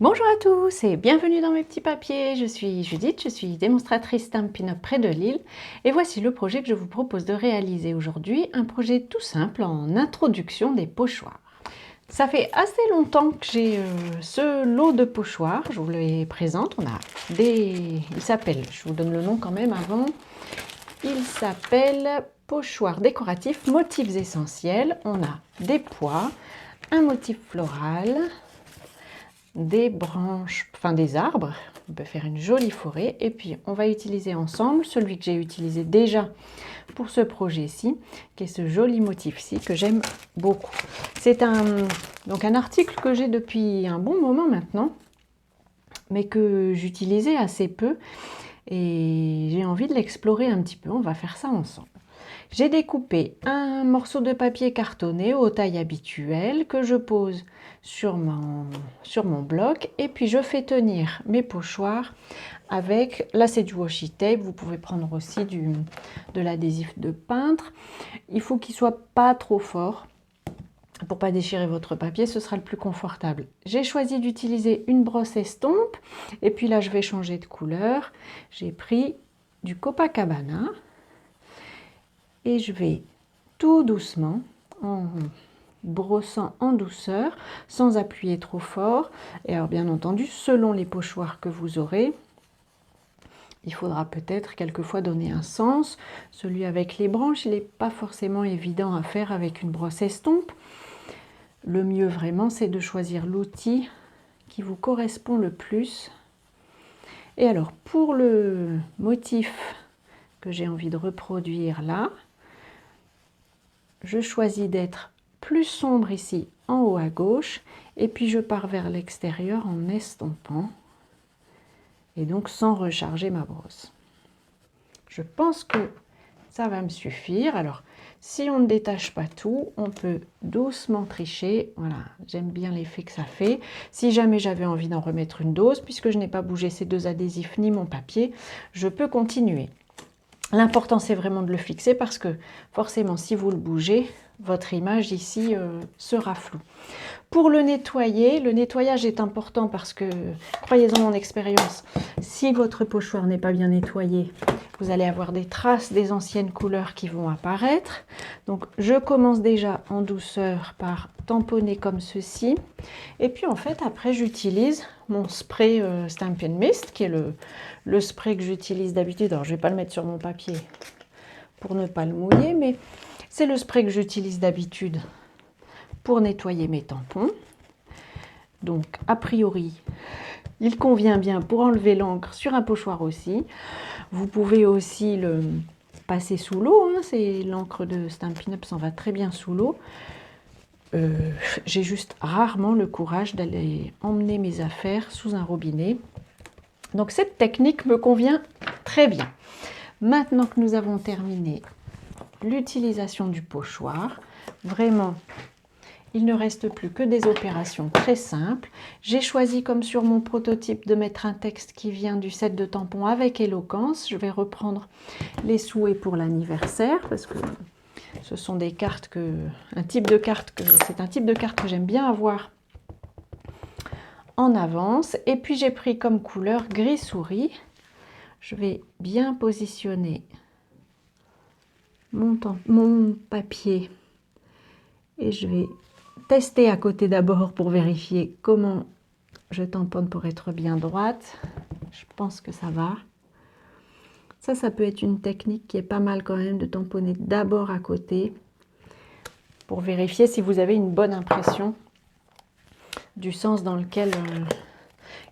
Bonjour à tous et bienvenue dans mes petits papiers. Je suis Judith, je suis démonstratrice Stampin' Up près de Lille et voici le projet que je vous propose de réaliser aujourd'hui, un projet tout simple en introduction des pochoirs. Ça fait assez longtemps que j'ai ce lot de pochoirs, je vous les présente. On a des... Il s'appelle, je vous donne le nom quand même avant, il s'appelle pochoirs décoratifs motifs essentiels. On a des pois, un motif floral, des branches, enfin des arbres, on peut faire une jolie forêt et puis on va utiliser ensemble celui que j'ai utilisé déjà pour ce projet-ci, qui est ce joli motif-ci que j'aime beaucoup. C'est donc un article que j'ai depuis un bon moment maintenant, mais que j'utilisais assez peu et j'ai envie de l'explorer un petit peu, on va faire ça ensemble. J'ai découpé un morceau de papier cartonné aux tailles habituelles que je pose sur mon bloc et puis je fais tenir mes pochoirs avec, là c'est du washi tape, vous pouvez prendre aussi de l'adhésif de peintre. Il faut qu'il soit pas trop fort pour pas déchirer votre papier, ce sera le plus confortable. J'ai choisi d'utiliser une brosse estompe et puis là je vais changer de couleur. J'ai pris du Copacabana. Et je vais tout doucement, en brossant en douceur, sans appuyer trop fort. Et alors bien entendu, selon les pochoirs que vous aurez, il faudra peut-être quelquefois donner un sens. Celui avec les branches, il n'est pas forcément évident à faire avec une brosse estompe. Le mieux vraiment, c'est de choisir l'outil qui vous correspond le plus. Et alors, pour le motif que j'ai envie de reproduire là, je choisis d'être plus sombre ici en haut à gauche et puis je pars vers l'extérieur en estompant et donc sans recharger ma brosse. Je pense que ça va me suffire. Alors si on ne détache pas tout, on peut doucement tricher. Voilà, j'aime bien l'effet que ça fait. Si jamais j'avais envie d'en remettre une dose, puisque je n'ai pas bougé ces deux adhésifs ni mon papier, je peux continuer. L'important, c'est vraiment de le fixer parce que forcément, si vous le bougez, votre image ici sera floue. Pour le nettoyage est important parce que, croyez-en mon expérience, si votre pochoir n'est pas bien nettoyé, vous allez avoir des traces des anciennes couleurs qui vont apparaître. Donc, je commence déjà en douceur par tamponner comme ceci. Et puis, en fait, après, j'utilise mon spray Stampin' Mist, qui est le spray que j'utilise d'habitude. Alors, je ne vais pas le mettre sur mon papier pour ne pas le mouiller, mais c'est le spray que j'utilise d'habitude pour nettoyer mes tampons. Donc, a priori, il convient bien pour enlever l'encre sur un pochoir aussi. Vous pouvez aussi le passer sous l'eau. Hein, l'encre de Stampin' Up s'en va très bien sous l'eau. J'ai juste rarement le courage d'aller emmener mes affaires sous un robinet. Donc, cette technique me convient très bien. Maintenant que nous avons terminé l'utilisation du pochoir, vraiment, il ne reste plus que des opérations très simples. J'ai choisi, comme sur mon prototype, de mettre un texte qui vient du set de tampons avec éloquence. Je vais reprendre les souhaits pour l'anniversaire parce que ce sont des cartes c'est un type de carte que j'aime bien avoir en avance. Et puis j'ai pris comme couleur gris souris. Je vais bien positionner mon papier et je vais tester à côté d'abord pour vérifier comment je tamponne pour être bien droite. Je pense que ça va. Ça peut être une technique qui est pas mal quand même, de tamponner d'abord à côté pour vérifier si vous avez une bonne impression du sens dans lequel,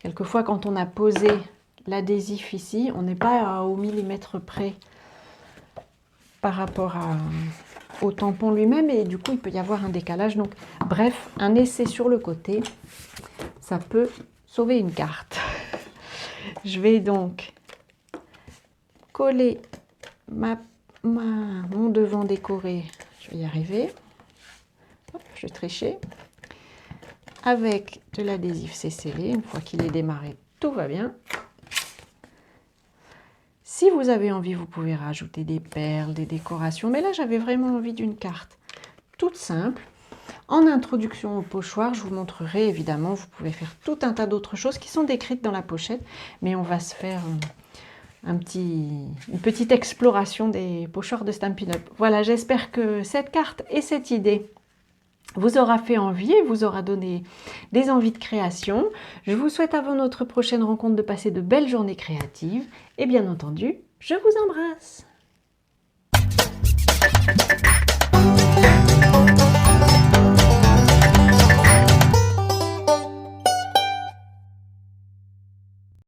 quelquefois quand on a posé l'adhésif ici, on n'est pas au millimètre près par rapport au tampon lui-même et du coup il peut y avoir un décalage. Donc bref, un essai sur le côté, ça peut sauver une carte. Je vais donc coller mon devant décoré, je vais y arriver. Hop, je vais tricher. Avec de l'adhésif, c'est scellé. Une fois qu'il est démarré, tout va bien. Si vous avez envie, vous pouvez rajouter des perles, des décorations. Mais là, j'avais vraiment envie d'une carte toute simple. En introduction au pochoir, je vous montrerai évidemment, vous pouvez faire tout un tas d'autres choses qui sont décrites dans la pochette, mais on va se faire une petite exploration des pochoirs de Stampin' Up. Voilà, j'espère que cette carte et cette idée vous aura fait envie et vous aura donné des envies de création. Je vous souhaite avant notre prochaine rencontre de passer de belles journées créatives et bien entendu, je vous embrasse.